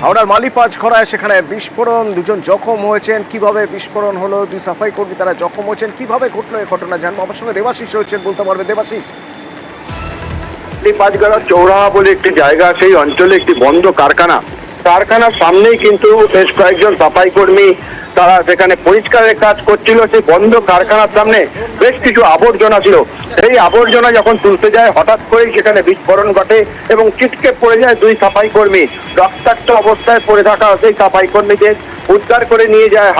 হাওড়ার মালিপাজ খরায় সেখানে বিস্ফোরণ, দুজন জখম হয়েছেন। কিভাবে বিস্ফোরণ হলো, দুই সাফাই কর্মী তারা জখম হয়েছেন, কিভাবে ঘটলো এই ঘটনা জানবো। আমার সঙ্গে দেবাশিস রয়েছেন, বলতে পারবে দেবাশিস। পাঁচগাড়া চৌরাহা বলে একটি জায়গা, সেই অঞ্চলে একটি বন্ধ কারখানার সামনেই কিন্তু বেশ কয়েকজন সাফাই কর্মী তারা সেখানে পরিষ্কারের কাজ করছিল। সেই বন্ধ কারখানার সামনে বেশ কিছু আবর্জনা ছিল। এই আবর্জনা যখন তুলতে যায় হঠাৎ করেই সেখানে বিস্ফোরণ ঘটে এবং ছিটকে পড়ে যায় দুই সাফাই কর্মী। রক্তাক্ত অবস্থায় পড়ে থাকা সেই সাফাই কর্মীদের উদ্ধার করে নিয়ে যায়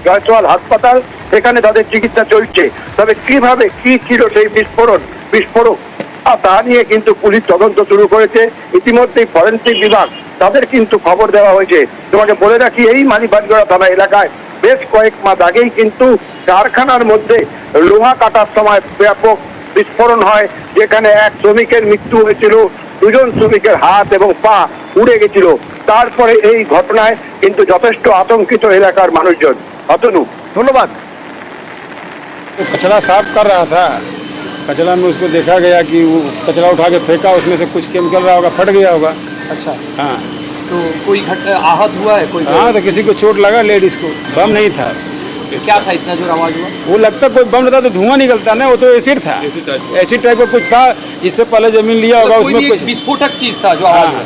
জয়সওয়াল হাসপাতাল। সেখানে তাদের চিকিৎসা চলছে। তবে কিভাবে কি ছিল সেই বিস্ফোরক তা নিয়ে কিন্তু পুলিশ তদন্ত শুরু করেছে। ইতিমধ্যেই ফরেনসিক বিভাগ তাদের কিন্তু খবর দেওয়া হয়েছে। তোমাকে বলে রাখি, এই মালিবাগড়া থানা এলাকায় বেশ কয়েক মাস আগেই কিন্তু কারখানার মধ্যে লোহা কাটার সময় ব্যাপক বিস্ফোরণ হয়, যেখানে এক শ্রমিকের মৃত্যু হয়েছিল, দুজন শ্রমিকের হাত এবং পা উড়ে গেছিল। তারপরে এই ঘটনায় কিন্তু যথেষ্ট আতঙ্কিত এলাকার মানুষজন। অতনু, ধন্যবাদ। कचरा साफ कर रहा था, कचरा में उसको देखा गया कि वो कचरा उठा के फेंका, उसमें से कुछ केमिकल रहा होगा, फट गया होगा। अच्छा, हाँ तो कोई आहत हुआ है कोई? हाँ, तो किसी को चोट लगा, लेडीज को। बम नहीं था। क्या था इतना जोर आवाज हुआ? वो लगता कोई बम रहता तो धुआं निकलता ना, वो तो एसिड था, एसिड टाइप का कुछ था। इससे पहले जमीन लिया होगा, कोई उसमें भी कुछ एक विस्फोटक चीज था जो आवाज हुआ?